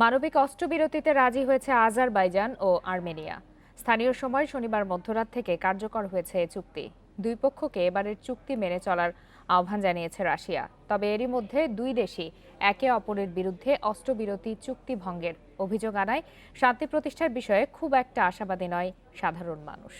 মানবিক অস্ত্রবিরতিতে রাজি হয়েছে আজারবাইজান ও আর্মেনিয়া। স্থানীয় সময় শনিবার মধ্যরাত থেকে কার্যকর হয়েছে এ চুক্তি। দুই পক্ষকে এবারের চুক্তি মেনে চলার আহ্বান জানিয়েছে রাশিয়া। তবে এরই মধ্যে দুই দেশই একে অপরের বিরুদ্ধে অস্ত্রবিরতি চুক্তি ভঙ্গের অভিযোগ আনায় শান্তি প্রতিষ্ঠার বিষয়ে খুব একটা আশাবাদী নয় সাধারণ মানুষ।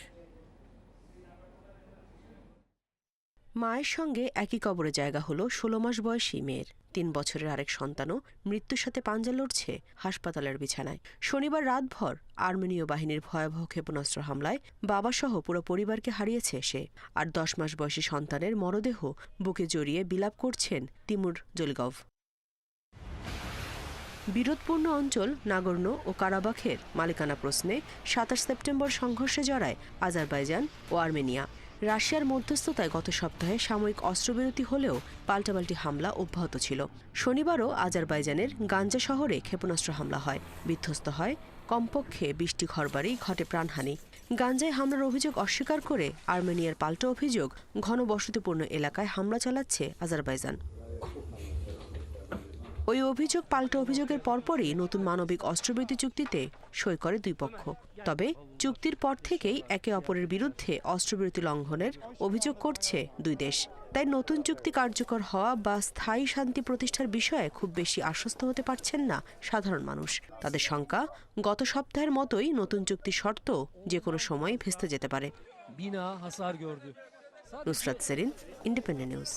মায়ের সঙ্গে একই কবরে জায়গা হলো ১৬ মাস বয়সী মেয়ের। ৩ বছরের আরেক সন্তানও মৃত্যুর সাথে পাঞ্জা লড়ছে হাসপাতালের বিছানায়। শনিবার রাতভর আর্মেনীয় বাহিনীর ভয়াবহ ক্ষেপণাস্ত্র হামলায় বাবাসহ পুরো পরিবারকে হারিয়েছে সে। আর ১০ মাস বয়সী সন্তানের মরদেহ বুকে জড়িয়ে বিলাপ করছেন তিমুর জলিগভ। বিরোধপূর্ণ অঞ্চল নাগর্ন ও কারাবাখের মালিকানা প্রশ্নে ২৭ সেপ্টেম্বর সংঘর্ষে জড়ায় আজারবাইজান ও আর্মেনিয়া। রাশিয়ার মধ্যস্থতায় গত সপ্তাহে সাময়িক অস্ত্রবিরতি হলেও পাল্টাপাল্টি হামলা অব্যাহত ছিল। শনিবারও আজারবাইজানের গাঞ্জা শহরে ক্ষেপণাস্ত্র হামলা হয়, বিধ্বস্ত হয় কমপক্ষে ২০টি ঘরবাড়ি, ঘটে প্রাণহানি। গাঞ্জায় হামলার অভিযোগ অস্বীকার করে আর্মেনিয়ার পাল্টা অভিযোগ, ঘনবসতিপূর্ণ এলাকায় হামলা চালাচ্ছে আজারবাইজান। ওই অভিযোগ পাল্টা অভিযোগের পরপরই নতুন মানবিক অস্ত্রবিরতি চুক্তিতে সই করে দুই পক্ষ। তবে চুক্তির পর থেকেই একে অপরের বিরুদ্ধে অস্ত্রবিরতি লঙ্ঘনের অভিযোগ করছে দুই দেশ। তাই নতুন চুক্তি কার্যকর হওয়া বা স্থায়ী শান্তি প্রতিষ্ঠার বিষয়ে খুব বেশি আশ্বস্ত হতে পারছেন না সাধারণ মানুষ। তাদের শঙ্কা, গত সপ্তাহের মতোই নতুন চুক্তির শর্ত যে কোনো সময় ভেস্তে যেতে পারে। Nusrat Serin, independent news.